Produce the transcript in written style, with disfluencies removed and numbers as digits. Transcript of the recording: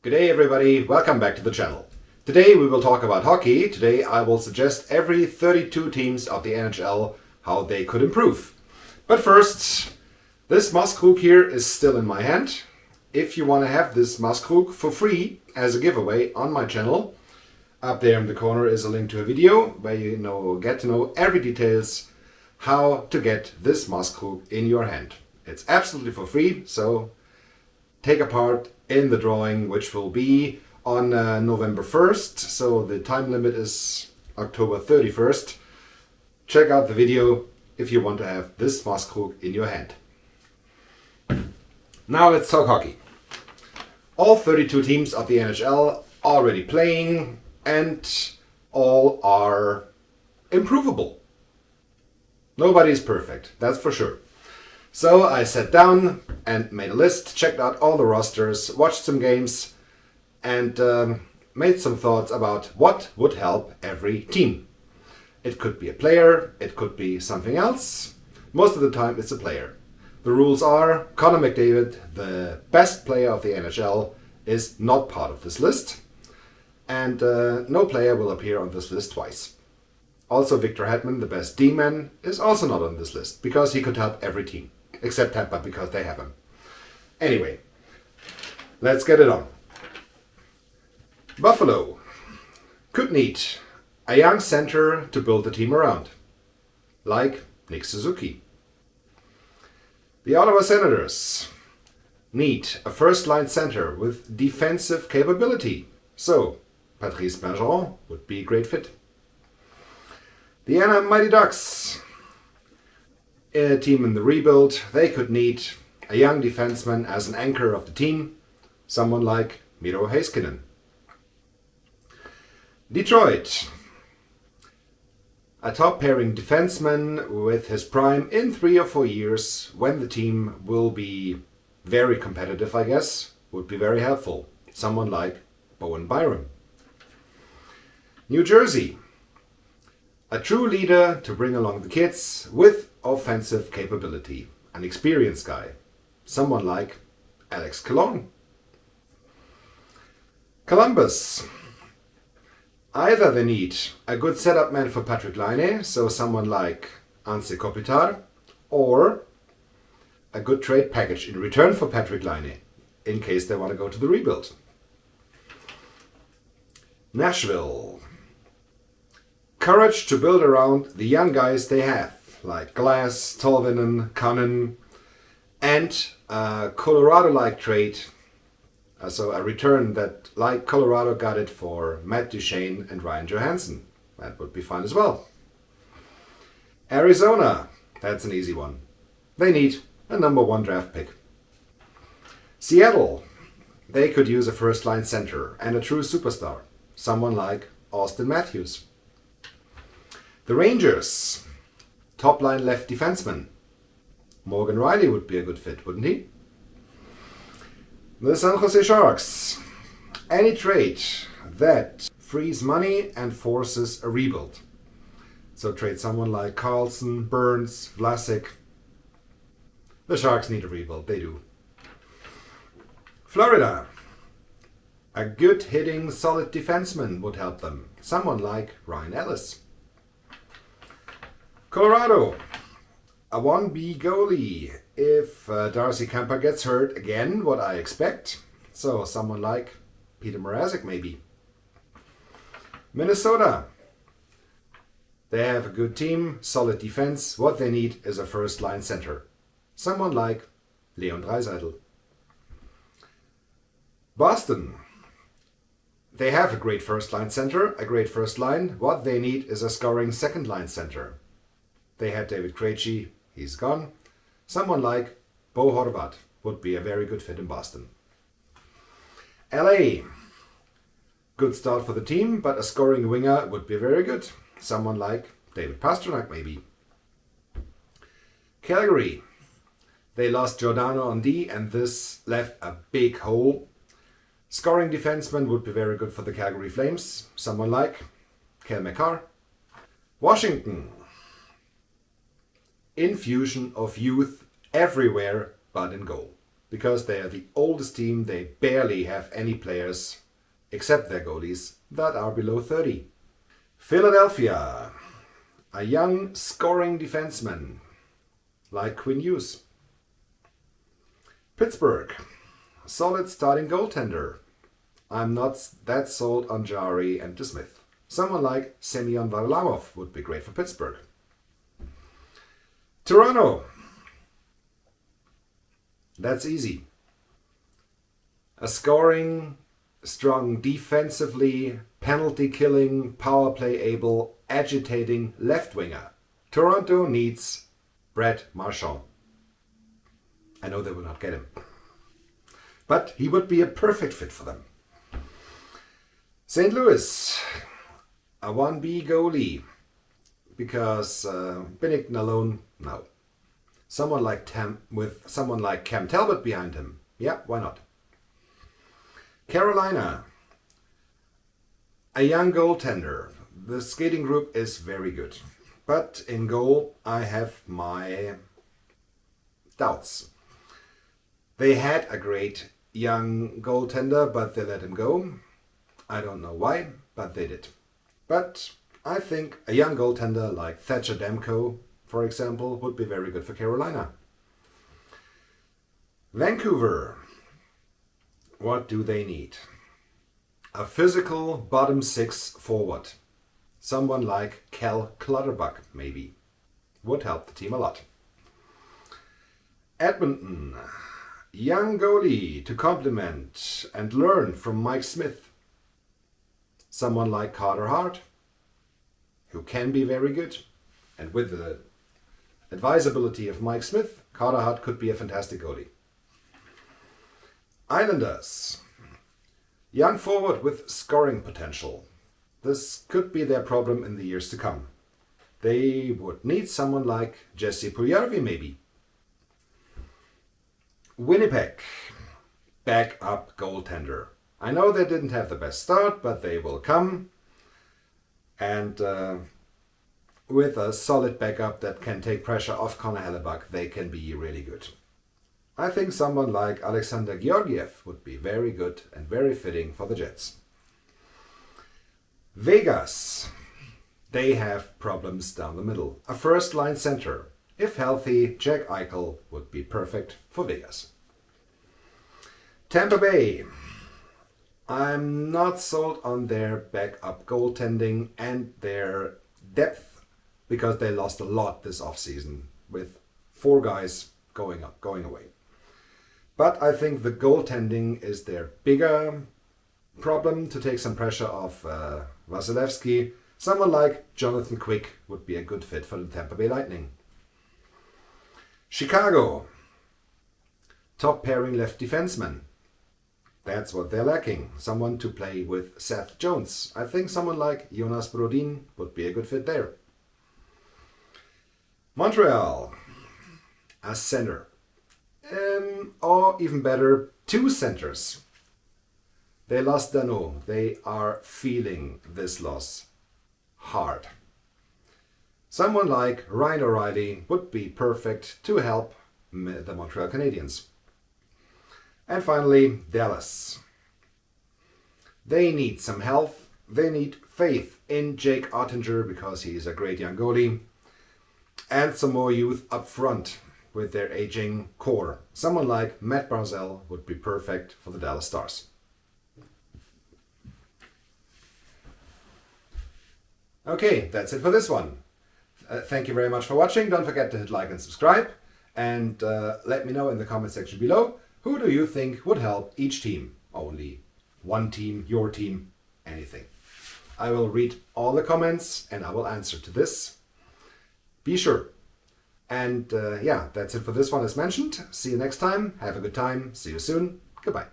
Good day everybody, welcome back to the channel. Today we will talk about hockey. Today I will suggest every 32 teams of the NHL how they could improve. But first, this Maskrug here is still in my hand. If you want to have this Maskrug for free as a giveaway on my channel, up there in the corner is a link to a video where you get to know every details how to get this Maskrug in your hand. It's absolutely for free, so take a part in the drawing, which will be on November 1st, so the time limit is October 31st. Check out the video if you want to have this Maskrug in your hand. Now let's talk hockey. All 32 teams of the NHL are already playing and all are improvable. Nobody is perfect, that's for sure. So I sat down and made a list, checked out all the rosters, watched some games, and made some thoughts about what would help every team. It could be a player, it could be something else. Most of the time it's a player. The rules are Connor McDavid, the best player of the NHL, is not part of this list, and no player will appear on this list twice. Also, Victor Hedman, the best D-man, is also not on this list because he could help every team. Except Tampa because they have him. Anyway, let's get it on. Buffalo could need a young center to build the team around, like Nick Suzuki. The Ottawa Senators need a first-line center with defensive capability, so Patrice Bergeron would be a great fit. The Anaheim Mighty Ducks, a team in the rebuild, they could need a young defenseman as an anchor of the team, someone like Miro Heiskanen. Detroit, a top pairing defenseman with his prime in 3 or 4 years when the team will be very competitive, I guess, would be very helpful. Someone like Bowen Byram. New Jersey, a true leader to bring along the kids with offensive capability, an experienced guy, someone like Alex Killorn. Columbus, either they need a good setup man for Patrick Laine, so someone like Anze Kopitar, or a good trade package in return for Patrick Laine, in case they want to go to the rebuild. Nashville, courage to build around the young guys they have, like Glass, Tolvanen, Cunnin, and a Colorado-like trade, so a return that, like Colorado got it for Matt Duchene and Ryan Johansson. That would be fun as well. Arizona, that's an easy one. They need a number 1 draft pick. Seattle, they could use a first-line center and a true superstar, someone like Austin Matthews. The Rangers, top-line left defenseman. Morgan Rielly would be a good fit, wouldn't he? The San Jose Sharks, any trade that frees money and forces a rebuild. So trade someone like Carlson, Burns, Vlasic. The Sharks need a rebuild, they do. Florida, a good hitting, solid defenseman would help them. Someone like Ryan Ellis. Colorado, a 1B goalie if Darcy Kuemper gets hurt again, what I expect. So someone like Peter Mrazek maybe. Minnesota, they have a good team, solid defense. What they need is a first-line center. Someone like Leon Draisaitl. Boston, they have a great first-line center, a great first line. What they need is a scoring second-line center. They had David Krejci, he's gone. Someone like Bo Horvat would be a very good fit in Boston. LA, good start for the team, but a scoring winger would be very good. Someone like David Pastrnak maybe. Calgary, they lost Giordano on D and this left a big hole. Scoring defenseman would be very good for the Calgary Flames. Someone like Cale Makar. Washington, infusion of youth everywhere but in goal. because they are the oldest team. They barely have any players, except their goalies, that are below 30. Philadelphia, a young scoring defenseman like Quinn Hughes. Pittsburgh, solid starting goaltender. I'm not that sold on Jari and DeSmith. Someone like Semyon Varlamov would be great for Pittsburgh. Toronto, that's easy. A scoring, strong defensively, penalty killing, power play able, agitating left winger. Toronto needs Brad Marchand. I know they will not get him, but he would be a perfect fit for them. St. Louis, a 1B goalie, because Binnington alone, no. Someone like someone like Cam Talbot behind him, yeah, why not? Carolina, a young goaltender. The skating group is very good, but in goal I have my doubts. They had a great young goaltender, but they let him go. I don't know why, but they did. But I think a young goaltender like Thatcher Demko, for example, would be very good for Carolina. Vancouver, what do they need? A physical bottom six forward. Someone like Cal Clutterbuck, maybe. Would help the team a lot. Edmonton, young goalie to complement and learn from Mike Smith. Someone like Carter Hart, who can be very good. And with the advisability of Mike Smith, Carter Hart could be a fantastic goalie. Islanders, young forward with scoring potential. This could be their problem in the years to come. They would need someone like Jesse Puljujarvi, maybe. Winnipeg, backup goaltender. I know they didn't have the best start, but they will come. And with a solid backup that can take pressure off Connor Hellebuck, they can be really good. I think someone like Alexander Georgiev would be very good and very fitting for the Jets. Vegas, they have problems down the middle. A first-line center. If healthy, Jack Eichel would be perfect for Vegas. Tampa Bay, I'm not sold on their backup goaltending and their depth because they lost a lot this offseason with 4 guys going away. But I think the goaltending is their bigger problem to take some pressure off Vasilevsky. Someone like Jonathan Quick would be a good fit for the Tampa Bay Lightning. Chicago, top pairing left defenseman. That's what they're lacking. Someone to play with Seth Jones. I think someone like Jonas Brodin would be a good fit there. Montreal, a center. Or even better, 2 centers. They lost Danault. They are feeling this loss hard. Someone like Ryan O'Reilly would be perfect to help the Montreal Canadiens. And finally, Dallas. They need some health. They need faith in Jake Ottinger because he is a great young goalie. And some more youth up front with their aging core. Someone like Matt Barzal would be perfect for the Dallas Stars. Okay, that's it for this one. Thank you very much for watching. Don't forget to hit like and subscribe. And let me know in the comment section below, who do you think would help each team? Only one team, your team, anything. I will read all the comments and I will answer to this. Be sure. And yeah, that's it for this one as mentioned. See you next time. Have a good time. See you soon. Goodbye.